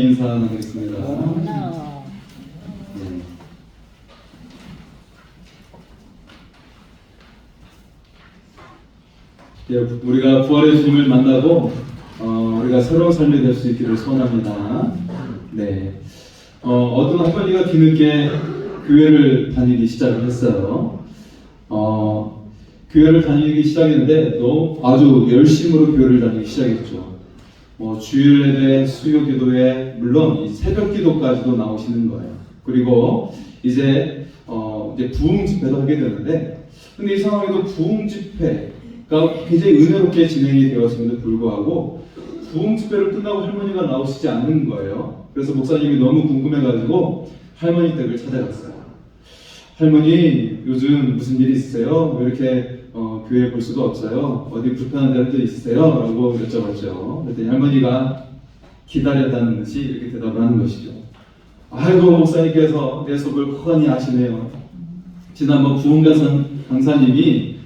인사 나누겠습니다. 네. 우리가 부활의 주님을 만나고 우리가 새로운 삶이 될 수 있기를 소원합니다. 네. 어떤 할머니가 뒤늦게 교회를 다니기 시작을 했어요. 교회를 다니기 시작했는데 또 아주 열심으로 교회를 다니기 시작했죠. 주일 예배, 수요 기도에 물론 이 새벽 기도까지도 나오시는 거예요. 그리고 이제 부흥 집회도 하게 되는데, 근데 이 상황에도 부흥 집회가 굉장히 은혜롭게 진행이 되었음에도 불구하고 부흥 집회를 끝나고 할머니가 나오시지 않는 거예요. 그래서 목사님이 너무 궁금해가지고 할머니 댁을 찾아갔어요. 할머니, 요즘 무슨 일이 있으세요? 왜 이렇게 교회 볼 수도 없어요? 어디 불편한 데도 있으세요? 라고 여쭤봤죠. 그랬더니 할머니가 기다렸다는 듯이 이렇게 대답을 하는 것이죠. 아이고, 목사님께서 내 속을 훤히 아시네요. 지난번 부흥가선 강사님이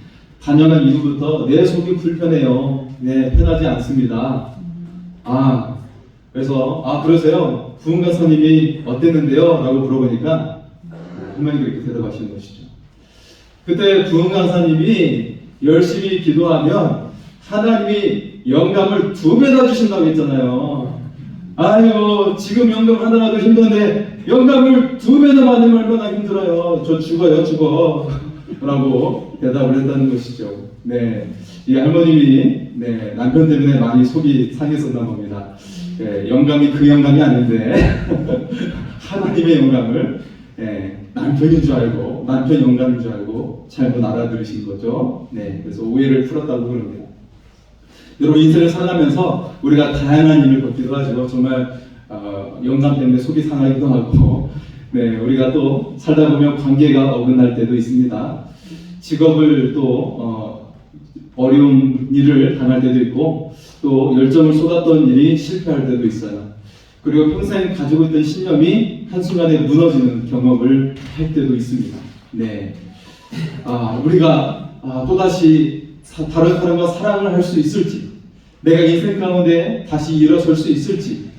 다녀간 이후부터 내 속이 불편해요. 네, 편하지 않습니다. 그래서 그러세요? 부흥가사님이 어땠는데요? 라고 물어보니까 할머니가 이렇게 대답하시는 것이죠. 그때 부흥강사님이 열심히 기도하면 하나님이 영감을 2배나 주신다고 했잖아요. 아이고, 지금 영감 하나라도 힘든데 영감을 2배나 받으면 얼마나 힘들어요. 저 죽어 라고 대답을 했다는 것이죠. 네, 이 할머님이 남편 때문에 많이 속이 상했었나 봅니다. 영감이 그 영감이 아닌데 하나님의 영감을 남편인 줄 알고, 남편 영감인 줄 알고 잘못 알아들으신 거죠. 네, 그래서 오해를 풀었다고 그럽니다. 여러분, 인생을 살아가면서 우리가 다양한 일을 겪기도 하죠. 정말 영감 때문에 속이 상하기도 하고, 우리가 또 살다 보면 관계가 어긋날 때도 있습니다. 직업을 또 어려운 일을 당할 때도 있고, 또 열정을 쏟았던 일이 실패할 때도 있어요. 그리고 평생 가지고 있던 신념이 한순간에 무너지는 경험을 할 때도 있습니다. 네. 우리가 또다시 다른 사람과 사랑을 할 수 있을지, 내가 인생 가운데 다시 일어설 수 있을지,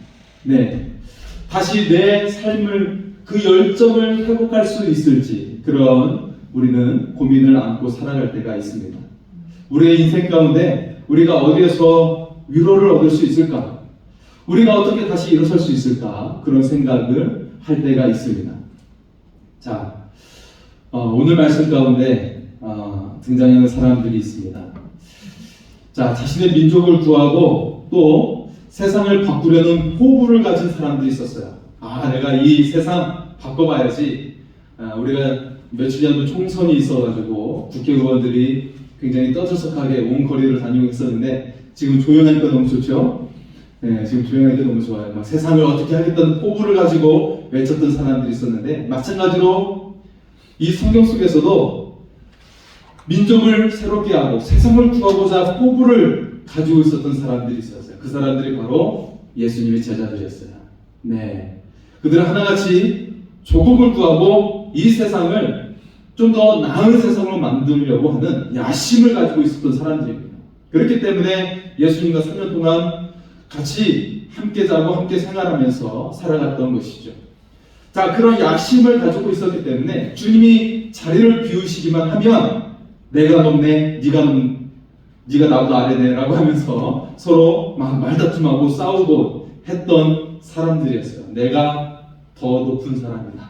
다시 내 삶을, 그 열정을 회복할 수 있을지, 그런 우리는 고민을 안고 살아갈 때가 있습니다. 우리의 인생 가운데 우리가 어디에서 위로를 얻을 수 있을까? 우리가 어떻게 다시 일어설 수 있을까? 그런 생각을 할 때가 있습니다. 자, 오늘 말씀 가운데 등장하는 사람들이 있습니다. 자, 자신의 민족을 구하고 또 세상을 바꾸려는 포부를 가진 사람들이 있었어요. 내가 이 세상 바꿔봐야지. 우리가 며칠 전에 총선이 있어가지고 국회의원들이 굉장히 떠들썩하게 온 거리를 다니고 있었는데, 지금 조용하니까 너무 좋죠? 네, 지금 조용하니까 너무 좋아요. 막 세상을 어떻게 하겠다는 포부를 가지고 외쳤던 사람들이 있었는데, 마찬가지로 이 성경 속에서도 민족을 새롭게 하고 세상을 구하고자 포부를 가지고 있었던 사람들이 있었어요. 그 사람들이 바로 예수님의 제자들이었어요. 네, 그들은 하나같이 조국을 구하고 이 세상을 좀 더 나은 세상으로 만들려고 하는 야심을 가지고 있었던 사람들입니다. 그렇기 때문에 예수님과 3년 동안 같이 함께 자고 함께 생활하면서 살아갔던 것이죠. 자, 그런 야심을 가지고 있었기 때문에 주님이 자리를 비우시기만 하면 내가 높네, 네가 나보다 아래네 라고 하면서 서로 막 말다툼하고 싸우고 했던 사람들이었어요. 내가 더 높은 사람이다.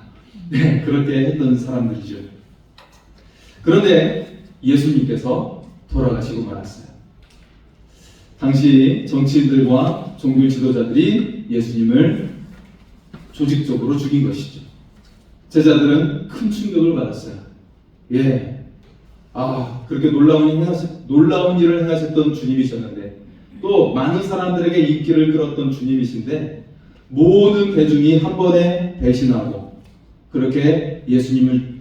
네, 그렇게 했던 사람들이죠. 그런데 예수님께서 돌아가시고 말았어요. 당시 정치인들과 종교 지도자들이 예수님을 조직적으로 죽인 것이죠. 제자들은 큰 충격을 받았어요. 그렇게 놀라운 일을 행하셨던 주님이셨는데, 또 많은 사람들에게 인기를 끌었던 주님이신데, 모든 대중이 한 번에 배신하고 그렇게 예수님을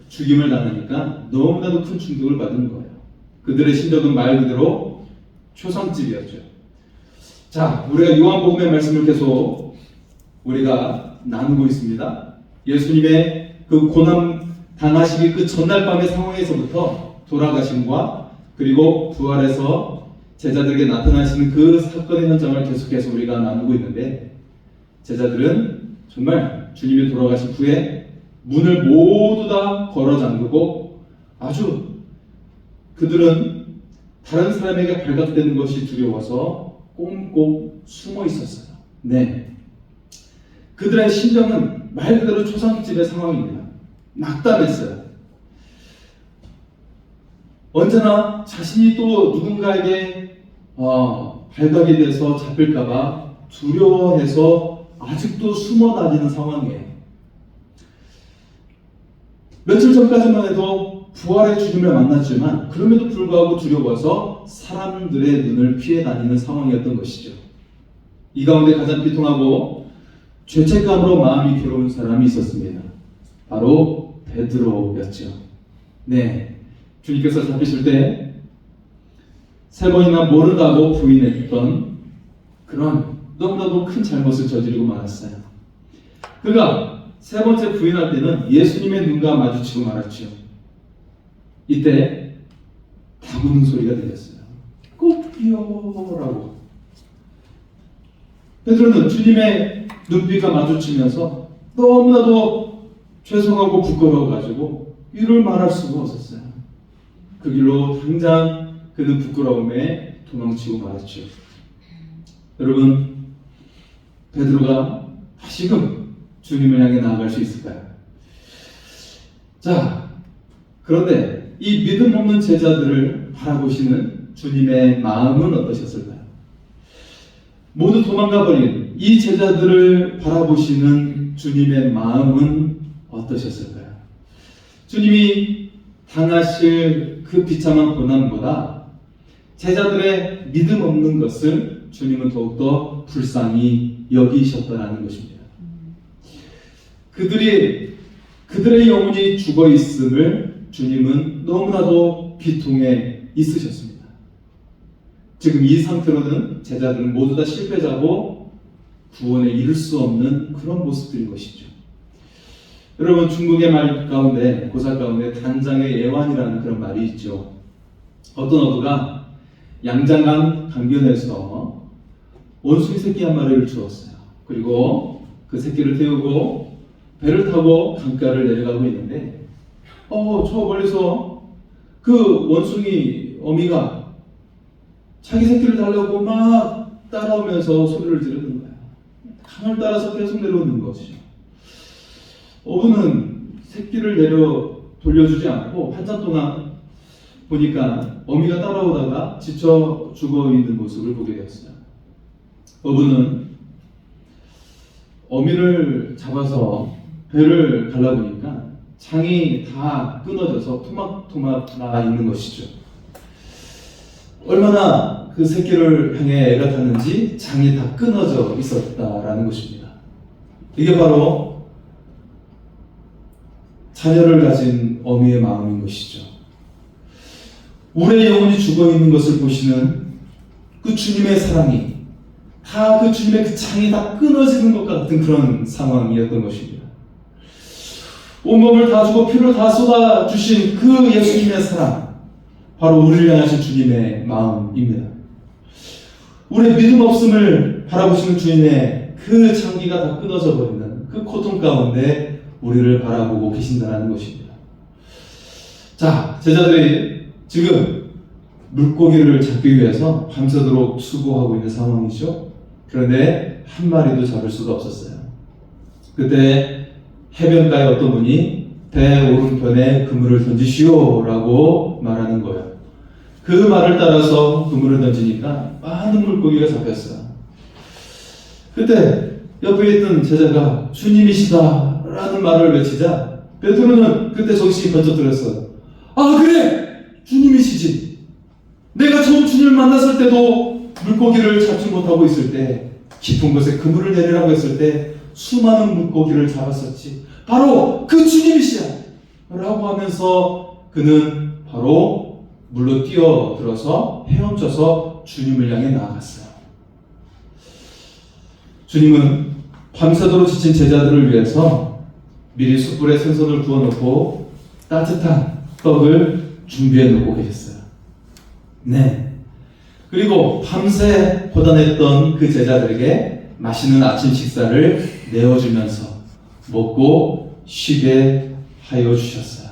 죽임을 당하니까 너무나도 큰 충격을 받은 거예요. 그들의 심정은 말 그대로 초상집이었죠. 자, 우리가 요한복음의 말씀을 계속 우리가 나누고 있습니다. 예수님의 그 고난 당하시기 그 전날 밤의 상황에서부터 돌아가심과 그리고 부활해서 제자들에게 나타나시는 그 사건의 현장을 계속해서 우리가 나누고 있는데, 제자들은 정말 주님이 돌아가신 후에 문을 모두 다 걸어 잠그고 아주 그들은 다른 사람에게 발각되는 것이 두려워서 꽁꽁 숨어 있었어요. 네. 그들의 심정은 말 그대로 초상집의 상황입니다. 낙담했어요. 언제나 자신이 또 누군가에게 발각이 돼서 잡힐까봐 두려워해서 아직도 숨어 다니는 상황이에요. 며칠 전까지만 해도 부활의 주님을 만났지만 그럼에도 불구하고 두려워서 사람들의 눈을 피해 다니는 상황이었던 것이죠. 이 가운데 가장 비통하고 죄책감으로 마음이 괴로운 사람이 있었습니다. 바로 베드로였죠. 네, 주님께서 잡히실 때 세 번이나 모른다고 부인했던 그런 너무나도 큰 잘못을 저지르고 말았어요. 그가 세 번째 부인할 때는 예수님의 눈과 마주치고 말았죠. 이때 다구는 소리가 들렸어요. 꼭이요라고. 베드로는 주님의 눈빛과 마주치면서 너무나도 죄송하고 부끄러워가지고 이를 말할 수가 없었어요. 그 길로 당장 그는 부끄러움에 도망치고 말았죠. 여러분, 베드로가 다시금 주님을 향해 나아갈 수 있을까요? 자, 그런데 이 믿음 없는 제자들을 바라보시는 주님의 마음은 어떠셨을까요? 모두 도망가버린 이 제자들을 바라보시는 주님의 마음은 어떠셨을까요? 주님이 당하실 그 비참한 고난보다 제자들의 믿음 없는 것을 주님은 더욱더 불쌍히 여기셨다는 것입니다. 그들의 영혼이 죽어 있음을 주님은 너무나도 비통해 있으셨습니다. 지금 이 상태로는 제자들은 모두 다 실패자고 구원에 이를 수 없는 그런 모습들인 것이죠. 여러분, 중국의 말 가운데, 고사 가운데 단장의 애완이라는 그런 말이 있죠. 어떤 어부가 양장강 강변에서 원숭이 새끼 한 마리를 주었어요. 그리고 그 새끼를 태우고 배를 타고 강가를 내려가고 있는데 저 멀리서 그 원숭이 어미가 자기 새끼를 달라고 막 따라오면서 소리를 지르는 거예요. 강을 따라서 계속 내려오는 것이죠. 어부는 새끼를 돌려주지 않고 한참 동안 보니까 어미가 따라오다가 지쳐 죽어 있는 모습을 보게 되었어요. 어부는 어미를 잡아서 배를 갈라보니까 장이 다 끊어져서 토막토막 나 있는 것이죠. 얼마나 그 새끼를 향해 애가 탔는지 장이 다 끊어져 있었다라는 것입니다. 이게 바로 자녀를 가진 어미의 마음인 것이죠. 우리의 영혼이 죽어 있는 것을 보시는 그 주님의 사랑이 다 그 주님의 그 장이 다 끊어지는 것 같은 그런 상황이었던 것입니다. 온몸을 다 주고 피를 다 쏟아주신 그 예수님의 사랑, 바로 우리를 향하신 주님의 마음입니다. 우리의 믿음 없음을 바라보시는 주님의 그 장기가 다 끊어져 버리는 그 고통 가운데 우리를 바라보고 계신다는 것입니다. 자, 제자들이 지금 물고기를 잡기 위해서 밤새도록 수고하고 있는 상황이죠. 그런데 한 마리도 잡을 수가 없었어요. 그때 해변가에 어떤 분이 배 오른편에 그물을 던지시오라고 말하는 거예요. 그 말을 따라서 그물을 던지니까 많은 물고기가 잡혔어요. 그때 옆에 있던 제자가 주님이시다 라는 말을 외치자 베드로는 그때 정신이 번쩍 들었어요. 아, 그래! 주님이시지. 내가 처음 주님을 만났을 때도 물고기를 잡지 못하고 있을 때, 깊은 곳에 그물을 내리라고 했을 때 수많은 물고기를 잡았었지. 바로 그 주님이시야 라고 하면서 그는 바로 물로 뛰어들어서 헤엄쳐서 주님을 향해 나아갔어요. 주님은 밤새도록 지친 제자들을 위해서 미리 숯불에 생선을 구워놓고 따뜻한 떡을 준비해 놓고 계셨어요. 네. 그리고 밤새 고단했던 그 제자들에게 맛있는 아침 식사를 내어주면서 먹고 쉬게 하여 주셨어요.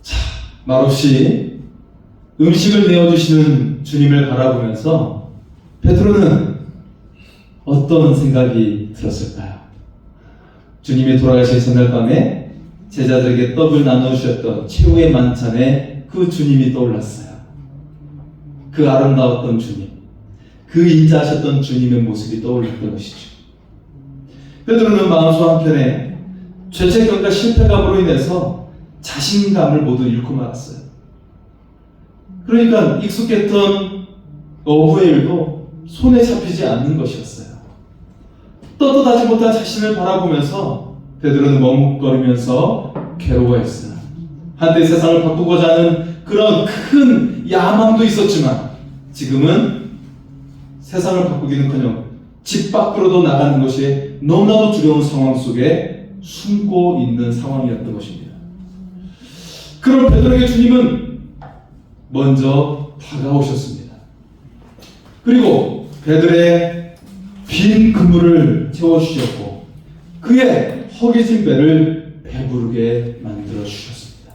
자, 말없이 음식을 내어주시는 주님을 바라보면서 베드로는 어떤 생각이 들었을까요? 주님이 돌아가신 전날 밤에 제자들에게 떡을 나눠주셨던 최후의 만찬에 그 주님이 떠올랐어요. 그 아름다웠던 주님, 그 인자하셨던 주님의 모습이 떠올랐던 것이죠. 베드로는 마음속 한편에 죄책감과 실패감으로 인해서 자신감을 모두 잃고 말았어요. 그러니까 익숙했던 어부의 일도 손에 잡히지 않는 것이었어요. 떳떳하지 못한 자신을 바라보면서 베드로는 머뭇거리면서 괴로워했어요. 한때 세상을 바꾸고자 하는 그런 큰 야망도 있었지만 지금은 세상을 바꾸기는커녕 집 밖으로도 나가는 것이 너무나도 두려운 상황 속에 숨고 있는 상황이었던 것입니다. 그런 베드로에게 주님은 먼저 다가오셨습니다. 그리고 베드로의 빈 그물을 채워주셨고 그의 허기진 배를 배부르게 만들어 주셨습니다.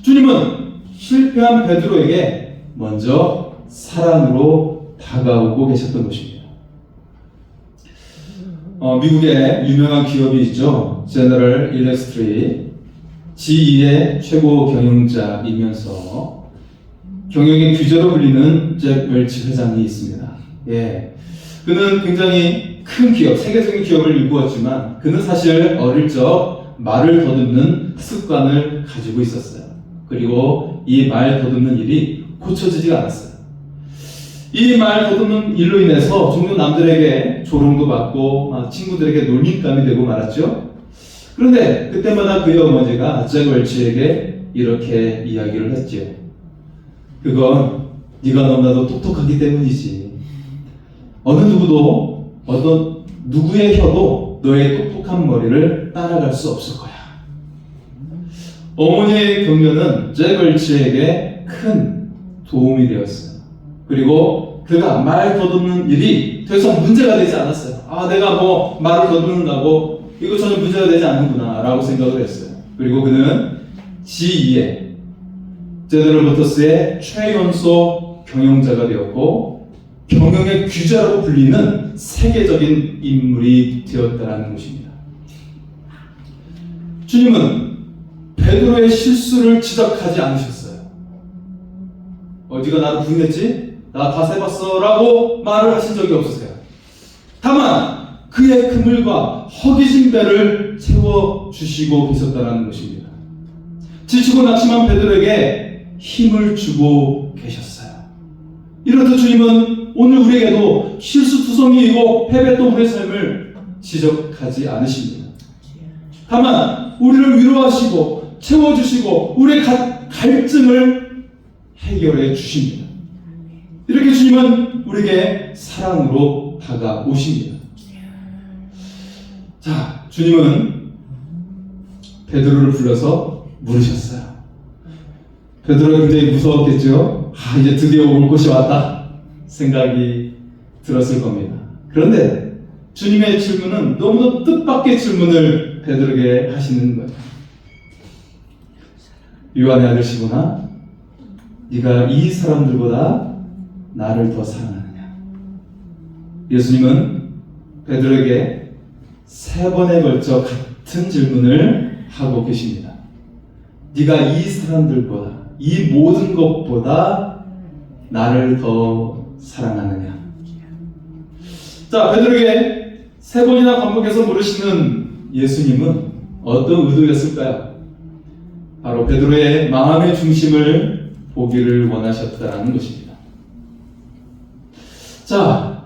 주님은 실패한 베드로에게 먼저 사랑으로 다가오고 계셨던 것입니다. 미국의 유명한 기업이 있죠. 제너럴 일렉트릭. GE의 최고 경영자이면서 경영의 규제로 불리는 잭 웰치 회장이 있습니다. 예, 그는 굉장히 큰 기업, 세계적인 기업을 일구었지만 그는 사실 어릴 적 말을 더듬는 습관을 가지고 있었어요. 그리고 이 말 더듬는 일이 고쳐지지가 않았어요. 이 말 더듬는 일로 인해서 종종 남들에게 조롱도 받고 친구들에게 놀림감이 되고 말았죠. 그런데 그때마다 그의 어머니가 잭 웰치에게 이렇게 이야기를 했지요. 그건 네가 너무나도 똑똑하기 때문이지. 어느 누구도 어떤 누구의 혀도 너의 똑똑한 머리를 따라갈 수 없을 거야. 어머니의 격려는 잭 웰치에게 큰 도움이 되었어요. 그리고 그가 말 더듬는 일이 더 이상 문제가 되지 않았어요. 내가 뭐 말을 더듬는다고 이거 전혀 문제가 되지 않는구나 라고 생각을 했어요. 그리고 그는 GE의 제너럴 모터스의 최연소 경영자가 되었고 경영의 귀재라고 불리는 세계적인 인물이 되었다는 것입니다. 주님은 베드로의 실수를 지적하지 않으셨어요. 네가 나를 부인했지? 나 다 세봤어 라고 말을 하신 적이 없으세요. 다만 그의 그물과 허기진 배를 채워주시고 계셨다는 것입니다. 지치고 낙심한 베드로에게 힘을 주고 계셨어요. 이렇듯 주님은 오늘 우리에게도 실수투성이이고 패배했던 우리의 삶을 지적하지 않으십니다. 다만 우리를 위로하시고 채워주시고 우리의 갈증을 해결해 주십니다. 이렇게 주님은 우리에게 사랑으로 다가오십니다. 자, 주님은 베드로를 불러서 물으셨어요. 베드로가 굉장히 무서웠겠죠. 이제 드디어 올 곳이 왔다 생각이 들었을 겁니다. 그런데 주님의 질문은 너무도 뜻밖의 질문을 베드로에게 하시는 거예요. 요한의 아들 시몬아, 네가 이 사람들보다 나를 더 사랑하느냐? 예수님은 베드로에게 3번에 걸쳐 같은 질문을 하고 계십니다. 네가 이 사람들보다, 이 모든 것보다 나를 더 사랑하느냐? 자, 베드로에게 3번이나 반복해서 물으시는 예수님은 어떤 의도였을까요? 바로 베드로의 마음의 중심을 보기를 원하셨다는 것입니다. 자,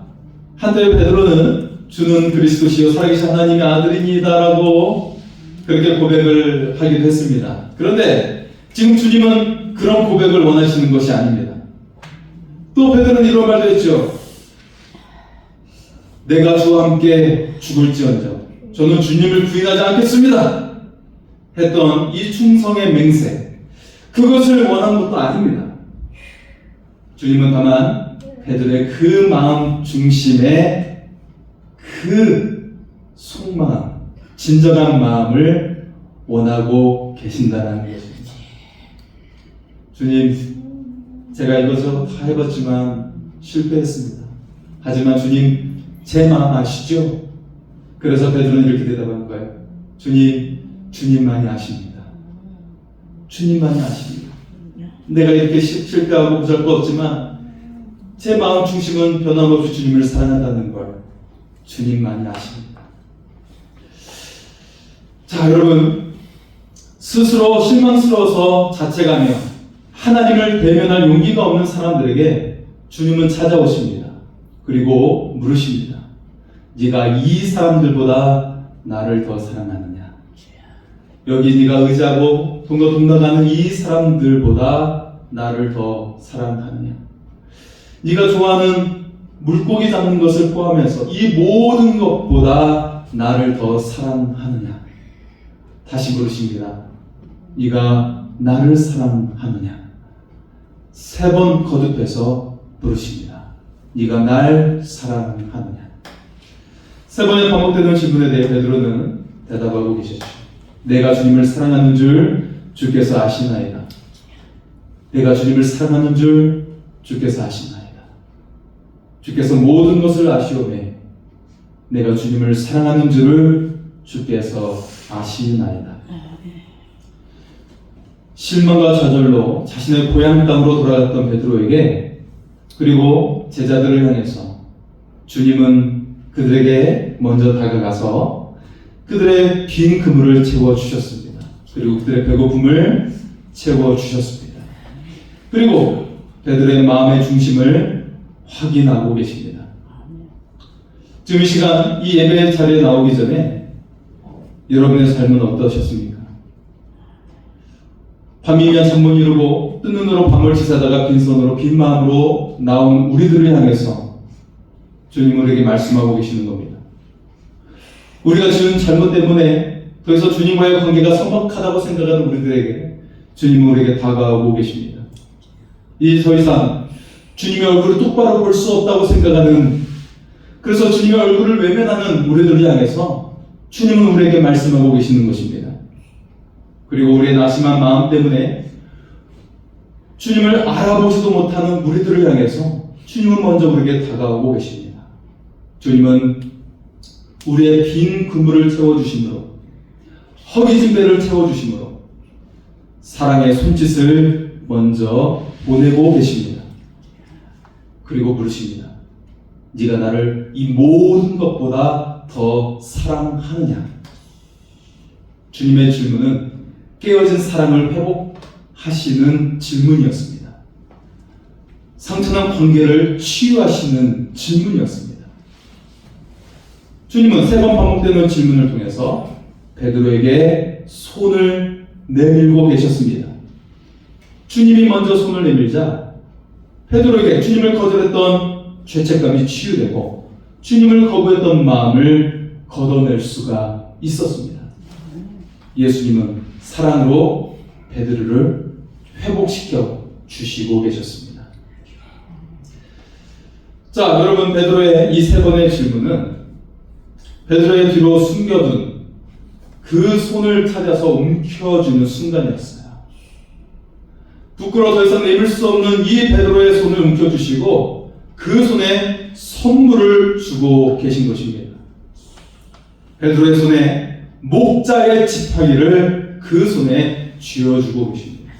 한때 베드로는 주는 그리스도시요 살아계신 하나님의 아들입니다라고 그렇게 고백을 하기도 했습니다. 그런데 지금 주님은 그런 고백을 원하시는 것이 아닙니다. 또 베드로는 이런 말도 했죠. 내가 주와 함께 죽을지언정 저는 주님을 부인하지 않겠습니다 했던 이 충성의 맹세, 그것을 원한 것도 아닙니다. 주님은 다만 베드로의 그 마음 중심에 그 속마음, 진정한 마음을 원하고 계신다는 것입니다. 주님, 제가 이것저것 다 해봤지만 실패했습니다. 하지만 주님, 제 마음 아시죠? 그래서 베드로는 이렇게 대답한 거예요. 주님, 주님만이 아십니다. 주님만이 아십니다. 내가 이렇게 실패하고 보잘것없지만 제 마음 중심은 변함없이 주님을 사랑한다는 걸 주님만이 아십니다. 자, 여러분, 스스로 실망스러워서 자책하며 하나님을 대면할 용기가 없는 사람들에게 주님은 찾아오십니다. 그리고 물으십니다. 네가 이 사람들보다 나를 더 사랑하느냐? 여기 네가 의지하고 동거동락하는 이 사람들보다 나를 더 사랑하느냐? 네가 좋아하는 물고기 잡는 것을 포함해서 이 모든 것보다 나를 더 사랑하느냐? 다시 물으십니다. 네가 나를 사랑하느냐? 3번 거듭해서 물으십니다. 네가 날 사랑하느냐? 3번에 반복되는 질문에 대해 베드로는 대답하고 계셨죠. 내가 주님을 사랑하는 줄 주께서 아시나이다. 내가 주님을 사랑하는 줄 주께서 아시나이다. 주께서 모든 것을 아시오매 내가 주님을 사랑하는 줄을 주께서 아시나이다. 실망과 좌절로 자신의 고향 땅으로 돌아갔던 베드로에게 그리고 제자들을 향해서 주님은 그들에게 먼저 다가가서 그들의 빈 그물을 채워주셨습니다. 그리고 그들의 배고픔을 채워주셨습니다. 그리고 베드로의 마음의 중심을 확인하고 계십니다. 지금 이 시간 이 예배 자리에 나오기 전에 여러분의 삶은 어떠셨습니까? 밤이면 잠 못 이루고 뜬 눈으로 밤을 지새다가 빈손으로 빈 마음으로 나온 우리들을 향해서 주님은 우리에게 말씀하고 계시는 겁니다. 우리가 지은 잘못 때문에 더 이상 주님과의 관계가 성박하다고 생각하는 우리들에게 주님은 우리에게 다가오고 계십니다. 이 더 이상 주님의 얼굴을 똑바로 볼 수 없다고 생각하는, 그래서 주님의 얼굴을 외면하는 우리들을 향해서 주님은 우리에게 말씀하고 계시는 것입니다. 그리고 우리의 나심한 마음 때문에 주님을 알아보지도 못하는 우리들을 향해서 주님은 먼저 우리에게 다가오고 계십니다. 주님은 우리의 빈 그물을 채워주심으로, 허기진 배를 채워주심으로 사랑의 손짓을 먼저 보내고 계십니다. 그리고 부르십니다. 네가 나를 이 모든 것보다 더 사랑하느냐? 주님의 질문은 깨어진 사랑을 회복하시는 질문이었습니다. 상처난 관계를 치유하시는 질문이었습니다. 주님은 3번 반복되는 질문을 통해서 베드로에게 손을 내밀고 계셨습니다. 주님이 먼저 손을 내밀자 베드로에게 주님을 거절했던 죄책감이 치유되고 주님을 거부했던 마음을 걷어낼 수가 있었습니다. 예수님은 사랑으로 베드로를 회복시켜 주시고 계셨습니다. 자, 여러분, 베드로의 이 3번의 질문은 베드로의 뒤로 숨겨둔 그 손을 찾아서 움켜쥐는 순간이었어요. 부끄러워 더 이상 내밀 수 없는 이 베드로의 손을 움켜쥐시고 그 손에 선물을 주고 계신 것입니다. 베드로의 손에 목자의 지팡이를 그 손에 쥐어주고 계십니다.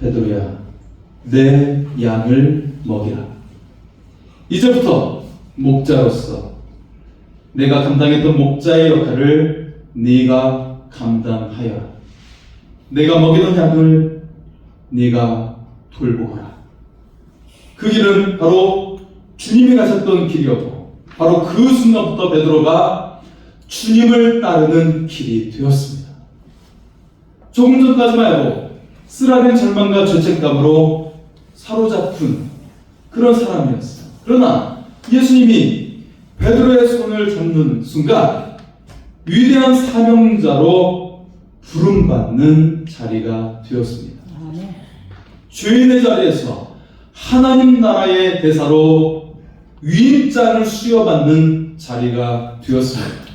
베드로야, 내 양을 먹이라. 이제부터 목자로서 내가 감당했던 목자의 역할을 네가 감당하여라. 내가 먹이던 양을 네가 돌보아라. 그 길은 바로 주님이 가셨던 길이었고 바로 그 순간부터 베드로가 주님을 따르는 길이 되었습니다. 조금 전까지만 해도 쓰라린 절망과 죄책감으로 사로잡힌 그런 사람이었어요. 그러나 예수님이 베드로의 손을 잡는 순간 위대한 사명자로 부름받는 자리가 되었습니다. 죄인의 자리에서 하나님 나라의 대사로 위임장을 수여받는 자리가 되었습니다.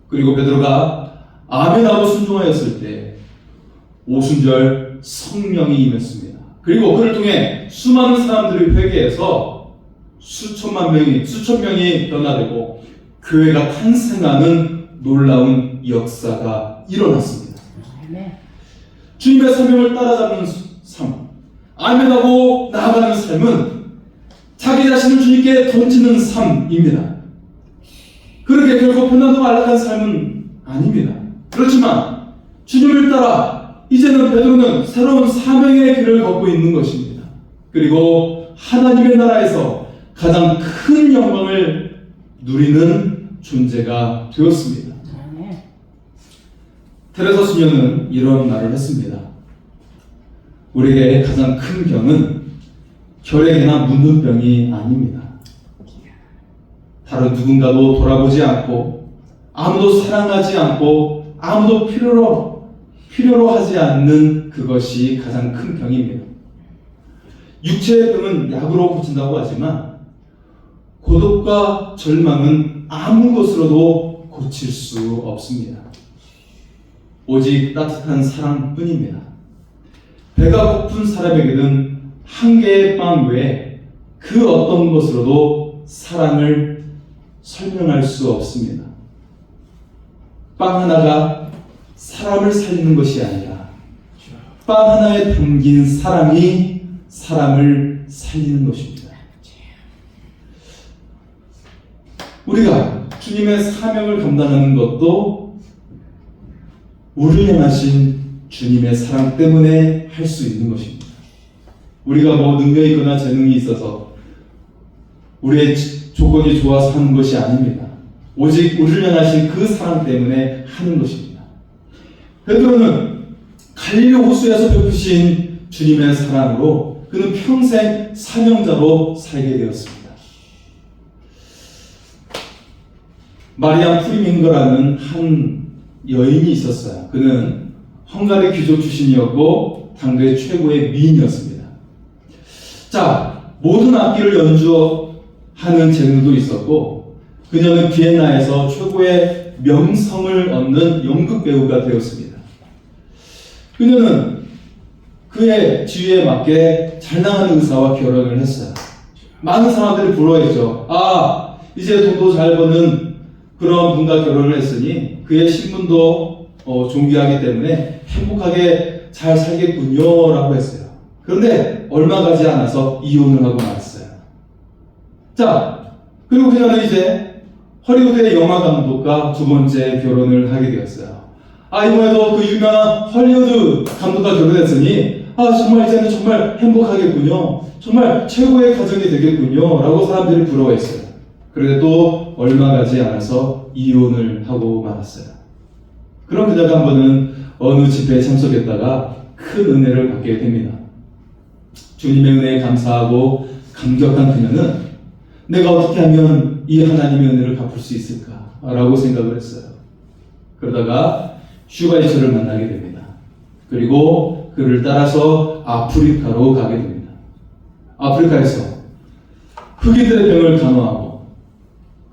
그리고 베드로가 아멘하고 순종하였을 때 오순절 성령이 임했습니다. 그리고 그를 통해 수많은 사람들이 회개해서 수천 명이 변화되고 교회가 탄생하는 놀라운 역사가 일어났습니다. 주님의 사명을 따라잡는 삶, 아멘하고 나아가는 삶은 자기 자신을 주님께 던지는 삶입니다. 그렇게 결코 편하고 안락한 삶은 아닙니다. 그렇지만 주님을 따라 이제는 베드로는 새로운 사명의 길을 걷고 있는 것입니다. 그리고 하나님의 나라에서 가장 큰 영광을 누리는 존재가 되었습니다. 테레사 수녀는 이런 말을 했습니다. 우리에게 가장 큰 병은 혈액이나 묻는 병이 아닙니다. 다른 누군가도 돌아보지 않고 아무도 사랑하지 않고 아무도 필요로 하지 않는 그것이 가장 큰 병입니다. 육체의 병은 약으로 고친다고 하지만 고독과 절망은 아무 것으로도 고칠 수 없습니다. 오직 따뜻한 사랑뿐입니다. 배가 고픈 사람에게는 한 개의 빵 외에 그 어떤 것으로도 사랑을 설명할 수 없습니다. 빵 하나가 사람을 살리는 것이 아니라 빵 하나에 담긴 사랑이 사람을 살리는 것입니다. 우리가 주님의 사명을 감당하는 것도 우리를 향하신 주님의 사랑 때문에 할 수 있는 것입니다. 우리가 뭐 능력이 있거나 재능이 있어서 우리의 조건이 좋아서 하는 것이 아닙니다. 오직 우리를 향하신 그 사랑 때문에 하는 것입니다. 베드로는 갈릴리 호수에서 베푸신 주님의 사랑으로 그는 평생 사명자로 살게 되었습니다. 마리아 프리밍거라는 한 여인이 있었어요. 그는 헝가리 귀족 출신이었고 당대 최고의 미인이었습니다. 자, 모든 악기를 연주하는 재능도 있었고 그녀는 비엔나에서 최고의 명성을 얻는 연극 배우가 되었습니다. 그녀는 그의 지위에 맞게 잘 나가는 의사와 결혼을 했어요. 많은 사람들이 부러워했죠. 아, 이제 돈도 잘 버는 그런 분과 결혼을 했으니 그의 신분도 존귀하기 때문에 행복하게 잘 살겠군요 라고 했어요. 그런데 얼마 가지 않아서 이혼을 하고 말았어요. 자, 그리고 그녀는 이제 허리우드의 영화 감독과 두 번째 결혼을 하게 되었어요. 이번에도 그 유명한 헐리우드 감독과 결혼했으니 정말 이제는 정말 행복하겠군요. 정말 최고의 가정이 되겠군요 라고 사람들이 부러워했어요. 그런데 또 얼마 가지 않아서 이혼을 하고 말았어요. 그런 그녀가 한 번은 어느 집회에 참석했다가 큰 은혜를 받게 됩니다. 주님의 은혜에 감사하고 감격한 그녀는 내가 어떻게 하면 이 하나님의 은혜를 갚을 수 있을까? 라고 생각을 했어요. 그러다가 슈바이처를 만나게 됩니다. 그리고 그를 따라서 아프리카로 가게 됩니다. 아프리카에서 흑인들의 병을 간호하고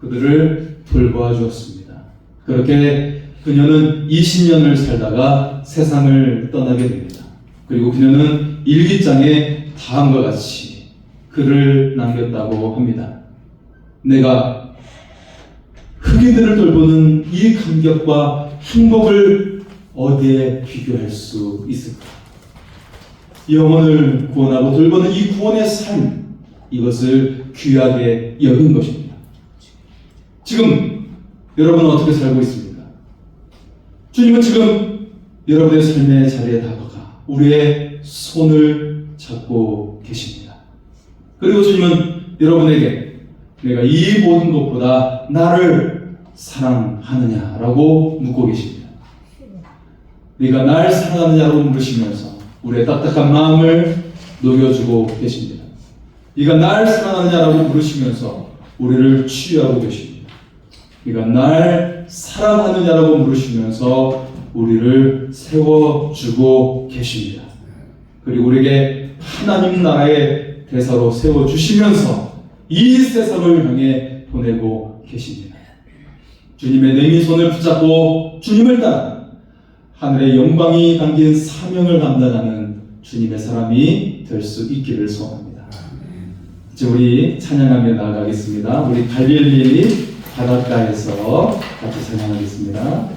그들을 돌보아 주었습니다. 그렇게 그녀는 20년을 살다가 세상을 떠나게 됩니다. 그리고 그녀는 일기장에 다음과 같이 글을 남겼다고 합니다. 내가 흑인들을 돌보는 이 감격과 행복을 어디에 비교할 수 있을까? 영혼을 구원하고 돌보는 이 구원의 삶, 이것을 귀하게 여긴 것입니다. 지금 여러분은 어떻게 살고 있습니까? 주님은 지금 여러분의 삶의 자리에 다가가 우리의 손을 잡고 계십니다. 그리고 주님은 여러분에게 내가 이 모든 것보다 나를 사랑하느냐라고 묻고 계십니다. 네가 날 사랑하느냐고 물으시면서 우리의 딱딱한 마음을 녹여주고 계십니다. 네가 날 사랑하느냐라고 물으시면서 우리를 치유하고 계십니다. 네가 날 사랑하느냐라고 물으시면서 우리를 세워주고 계십니다. 그리고 우리에게 하나님 나라의 대사로 세워주시면서 이 세상을 향해 보내고 계십니다. 주님의 능히 손을 붙잡고 주님을 따라 하늘의 영광이 담긴 사명을 감당하는 주님의 사람이 될 수 있기를 소원합니다. 이제 우리 찬양하며 나아가겠습니다. 우리 갈릴리 바닷가에서 같이 찬양하겠습니다.